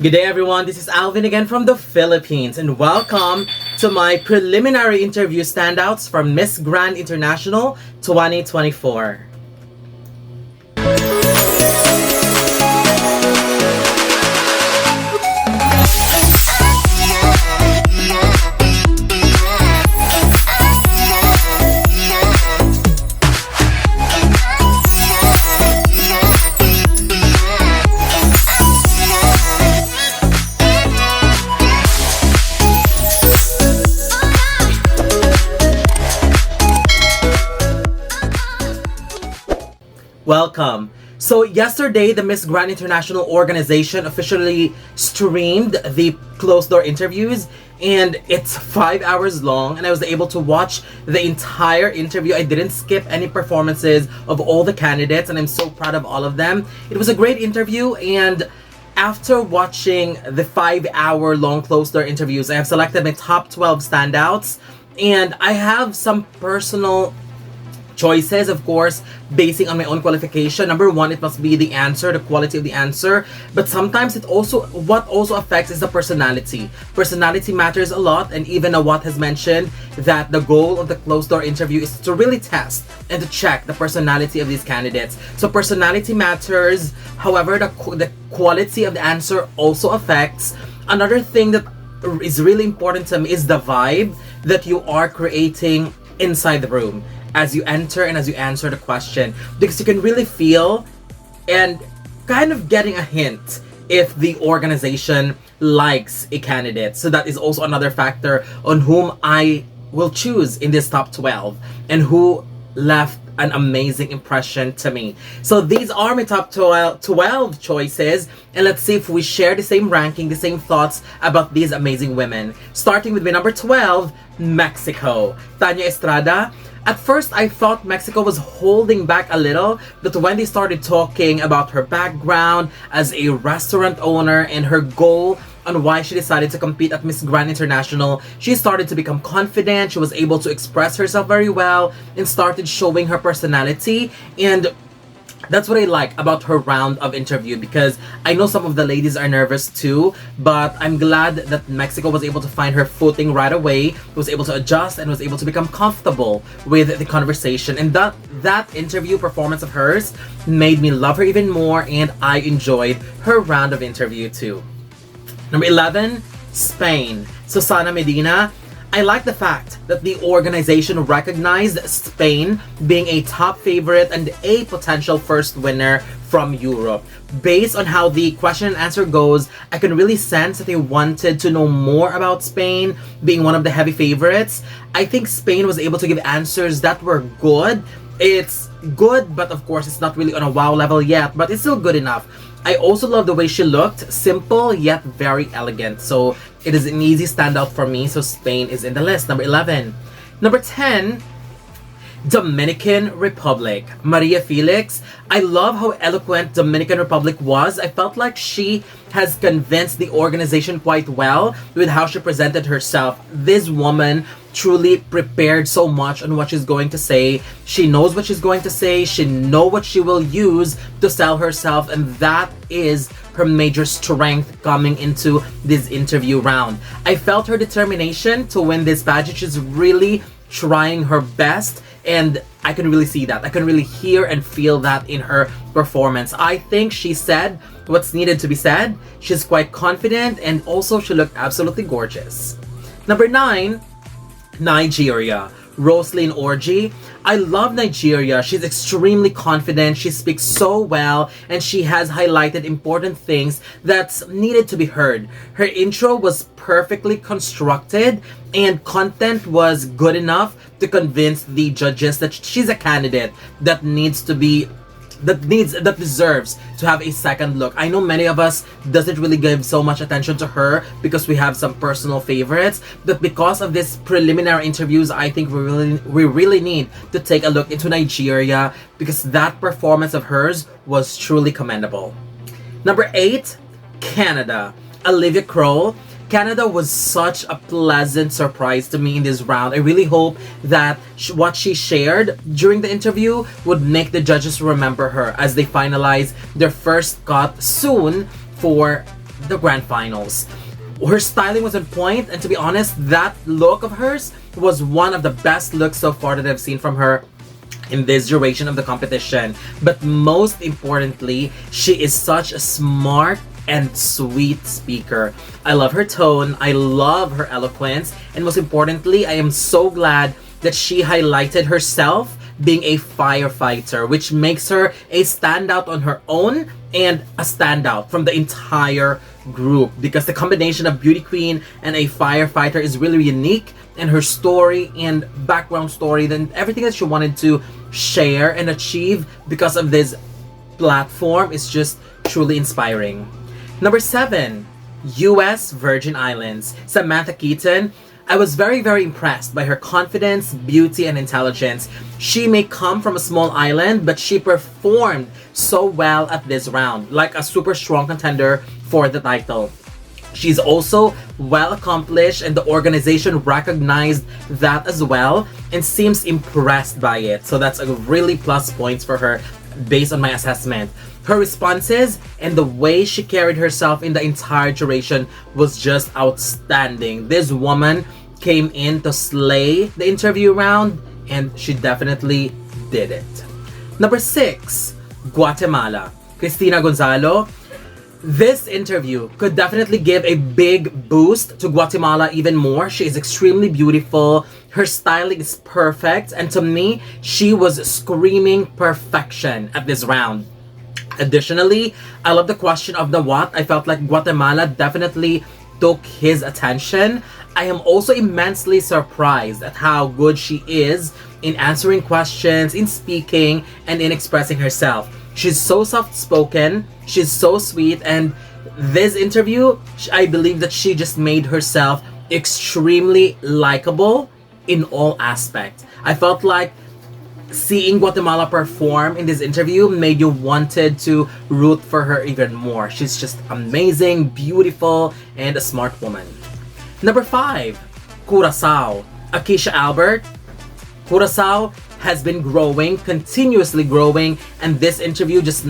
Good day everyone, this is Alvin again from the Philippines and welcome to my preliminary interview standouts from Miss Grand International 2024. Welcome. So yesterday, the Miss Grand International organization officially streamed the closed-door interviews, and it's 5 hours long, and I was able to watch the entire interview. I didn't skip any performances of all the candidates, and I'm so proud of all of them. It was a great interview, and after watching the 5-hour long closed-door interviews, I have selected my top 12 standouts, and I have some personal choices, of course, basing on my own qualification. Number one, it must be the answer, the quality of the answer. But sometimes what also affects is the personality. Personality matters a lot, and even Awat has mentioned that the goal of the closed-door interview is to really test and to check the personality of these candidates. So personality matters. However, the quality of the answer also affects. Another thing that is really important to me is the vibe that you are creating inside the room as you enter and as you answer the question, because you can really feel and kind of getting a hint if the organization likes a candidate. So that is also another factor on whom I will choose in this top 12 and who left an amazing impression to me. So these are my top 12 choices, and let's see if we share the same ranking, the same thoughts about these amazing women. Starting with my number 12, Mexico, Tanya Estrada. At first, I thought Mexico was holding back a little, but when they started talking about her background as a restaurant owner and her goal on why she decided to compete at Miss Grand International, she started to become confident. She was able to express herself very well and started showing her personality, and that's what I like about her round of interview, because I know some of the ladies are nervous too, but I'm glad that Mexico was able to find her footing right away, was able to adjust, and was able to become comfortable with the conversation. And that interview performance of hers made me love her even more, and I enjoyed her round of interview too. Number 11, Spain, Susana Medina. I like the fact that the organization recognized Spain being a top favorite and a potential first winner from Europe. Based on how the question and answer goes, I can really sense that they wanted to know more about Spain being one of the heavy favorites. I think Spain was able to give answers that were good. It's good, but of course it's not really on a wow level yet, but it's still good enough. I also love the way she looked, simple yet very elegant. So it is an easy standout for me, so Spain is in the list. Number 11. Number 10, Dominican Republic, Maria Felix. I love how eloquent Dominican Republic was. I felt like she has convinced the organization quite well with how she presented herself. This woman truly prepared so much on what she's going to say. She knows what she's going to say. She knows what she will use to sell herself, and that is her major strength coming into this interview round. I felt her determination to win this pageant. She's really trying her best, and I can really see that. I can really hear and feel that in her performance. I think she said what's needed to be said. She's quite confident, and also she looked absolutely gorgeous. Number 9, Nigeria, Roslyn Orji. I love Nigeria. She's extremely confident. She speaks so well, and she has highlighted important things that's needed to be heard. Her intro was perfectly constructed, and content was good enough to convince the judges that she's a candidate that deserves to have a second look. I know many of us doesn't really give so much attention to her because we have some personal favorites, but because of this preliminary interviews, I think we really need to take a look into Nigeria, because that performance of hers was truly commendable. Number 8, Canada, Olivia Kroll. Canada was such a pleasant surprise to me in this round. I really hope that what she shared during the interview would make the judges remember her as they finalize their first cut soon for the grand finals. Her styling was on point, and to be honest, that look of hers was one of the best looks so far that I've seen from her in this duration of the competition. But most importantly, she is such a smart and sweet speaker. I love her tone, I love her eloquence, and most importantly, I am so glad that she highlighted herself being a firefighter, which makes her a standout on her own and a standout from the entire group, because the combination of beauty queen and a firefighter is really unique, and her story and background story, then everything that she wanted to share and achieve because of this platform is just truly inspiring. Number 7, US Virgin Islands, Samantha Keaton. I was very, very impressed by her confidence, beauty, and intelligence. She may come from a small island, but she performed so well at this round, like a super strong contender for the title. She's also well accomplished, and the organization recognized that as well and seems impressed by it. So that's a really plus points for her based on my assessment. Her responses and the way she carried herself in the entire duration was just outstanding. This woman came in to slay the interview round, and she definitely did it. Number 6, Guatemala, Cristina Gonzalo. This interview could definitely give a big boost to Guatemala even more. She is extremely beautiful. Her styling is perfect, and to me, she was screaming perfection at this round. Additionally, I love the question of the what. I felt like Guatemala definitely took his attention. I am also immensely surprised at how good she is in answering questions, in speaking, and in expressing herself. She's so soft-spoken, she's so sweet, and this interview, I believe that she just made herself extremely likable in all aspects. I felt like seeing Guatemala perform in this interview made you wanted to root for her even more. She's just amazing, beautiful, and a smart woman. Number 5, Curacao, Akeisha Albert. Curacao has been growing, continuously growing, and this interview just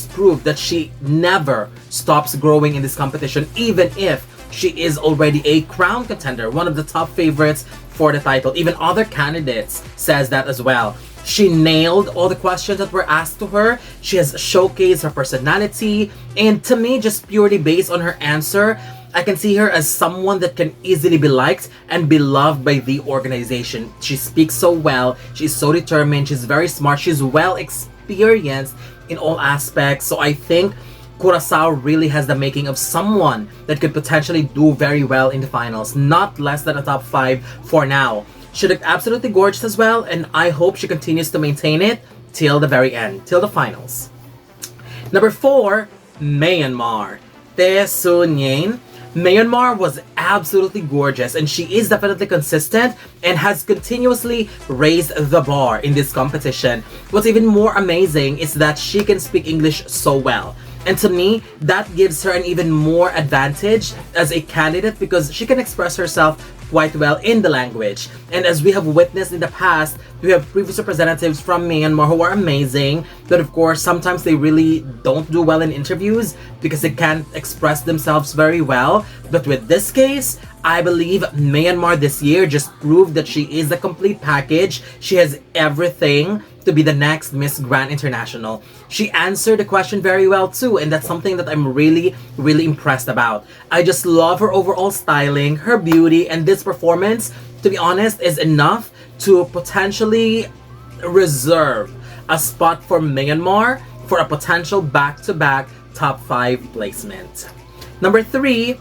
proved that she never stops growing in this competition, even if she is already a crown contender, one of the top favorites for the title. Even other candidates says that as well. She nailed all the questions that were asked to her. She has showcased her personality, and to me, just purely based on her answer, I can see her as someone that can easily be liked and be loved by the organization. She speaks so well, she's so determined, she's very smart, she's well experienced in all aspects. So I think Curacao really has the making of someone that could potentially do very well in the finals, not less than a top 5 for now. She looked absolutely gorgeous as well, and I hope she continues to maintain it till the very end, till the finals. Number 4, Myanmar, Tae Soon Yeon. Myanmar was absolutely gorgeous, and she is definitely consistent and has continuously raised the bar in this competition. What's even more amazing is that she can speak English so well. And to me, that gives her an even more advantage as a candidate because she can express herself quite well in the language. And as we have witnessed in the past, we have previous representatives from Myanmar who are amazing, but of course sometimes they really don't do well in interviews because they can't express themselves very well. But with this case, I believe Myanmar this year just proved that she is the complete package. She has everything to be the next Miss Grand International. She answered the question very well too, and that's something that I'm really impressed about. I just love her overall styling, her beauty, and this performance, to be honest, is enough to potentially reserve a spot for Myanmar for a potential back-to-back top 5 placement. Number 3,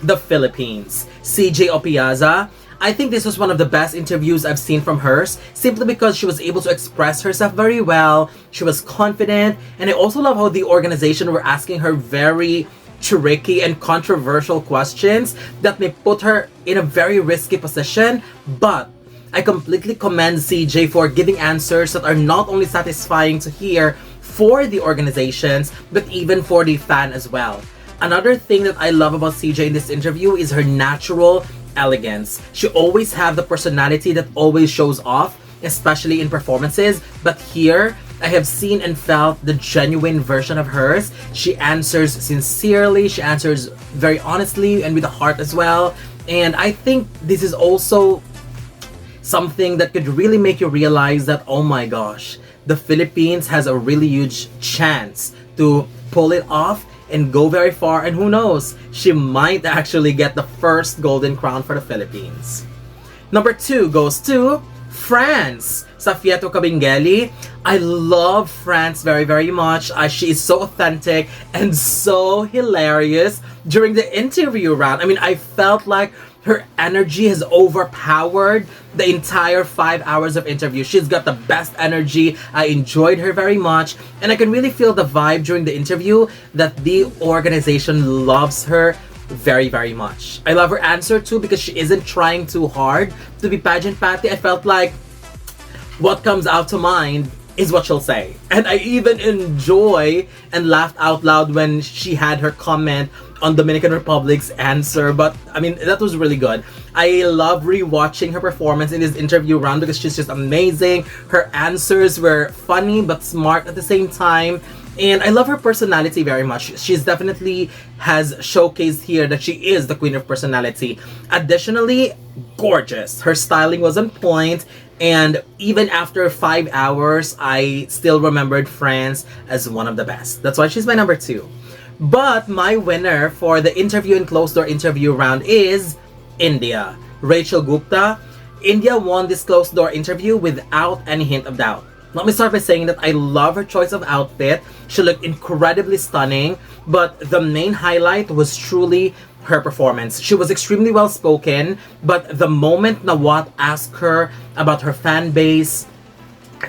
the Philippines, CJ Opiaza. I think this was one of the best interviews I've seen from hers, simply because she was able to express herself very well, she was confident, and I also love how the organization were asking her very tricky and controversial questions that may put her in a very risky position, but I completely commend CJ for giving answers that are not only satisfying to hear for the organizations, but even for the fan as well. Another thing that I love about CJ in this interview is her natural elegance. She always have the personality that always shows off, especially in performances, but here I have seen and felt the genuine version of hers. She answers sincerely, she answers very honestly and with a heart as well. And I think this is also something that could really make you realize that, oh my gosh, the Philippines has a really huge chance to pull it off and go very far, and who knows, she might actually get the first golden crown for the Philippines. Number 2 goes to France, sa 𝐒𝐑𝐀𝐍𝐃. I love France very, very much. She is so authentic and so hilarious during the interview round. I mean, I felt like her energy has overpowered the entire 5 hours of interview. She's got the best energy. I enjoyed her very much. And I can really feel the vibe during the interview that the organization loves her very, very much. I love her answer too because she isn't trying too hard to be pageant Patty. I felt like what comes out to mind is what she'll say. And I even enjoy and laughed out loud when she had her comment on Dominican Republic's answer. But I mean, that was really good. I love rewatching her performance in this interview round because she's just amazing. Her answers were funny but smart at the same time. And I love her personality very much. She's definitely has showcased here that she is the queen of personality. Additionally, gorgeous. Her styling was on point. And even after 5 hours, I still remembered France as one of the best. That's why she's my number 2. But my winner for the interview and closed door interview round is India. Rachel Gupta. India won this closed door interview without any hint of doubt. Let me start by saying that I love her choice of outfit. She looked incredibly stunning, but the main highlight was truly her performance. She was extremely well spoken, but the moment Nawat asked her about her fan base,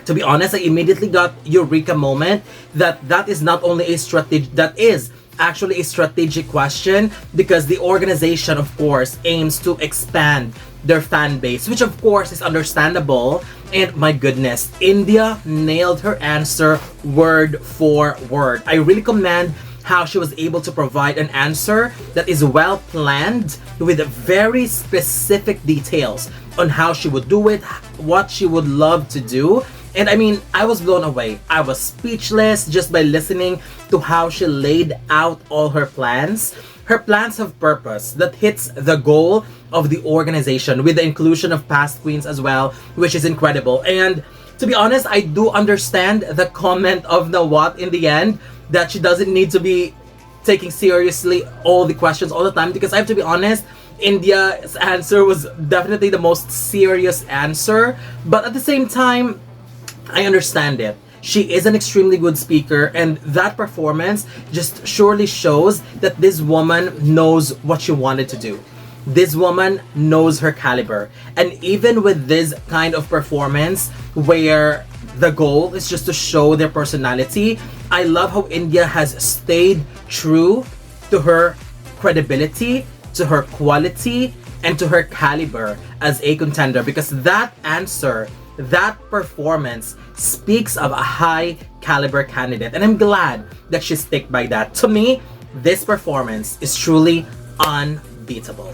to be honest, I immediately got eureka moment that is not only a strategy, that is actually a strategic question, because the organization, of course, aims to expand their fan base, which of course is understandable. And my goodness, India nailed her answer word for word. I really commend how she was able to provide an answer that is well planned with very specific details on how she would do it, what she would love to do. And I mean, I was blown away. I was speechless just by listening to how she laid out all her plans. Her plans have purpose that hits the goal of the organization with the inclusion of past queens as well, which is incredible. And to be honest, I do understand the comment of Nawat in the end that she doesn't need to be taking seriously all the questions all the time, because I have to be honest, India's answer was definitely the most serious answer. But at the same time, I understand it. She is an extremely good speaker, and that performance just surely shows that this woman knows what she wanted to do. This woman knows her caliber. And even with this kind of performance where the goal is just to show their personality, I love how India has stayed true to her credibility, to her quality, and to her caliber as a contender, because that answer, that performance speaks of a high caliber candidate, and I'm glad that she stuck by that. To me, this performance is truly unbeatable.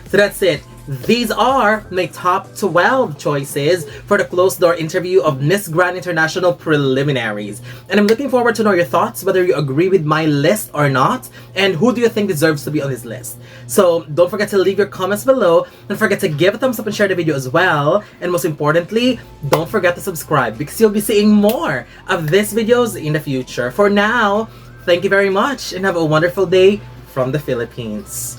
So that's it. These are my top 12 choices for the closed door interview of Miss Grand International preliminaries. And I'm looking forward to know your thoughts, whether you agree with my list or not, and who do you think deserves to be on this list. So don't forget to leave your comments below. Don't forget to give a thumbs up and share the video as well. And most importantly, don't forget to subscribe, because you'll be seeing more of these videos in the future. For now, thank you very much and have a wonderful day from the Philippines.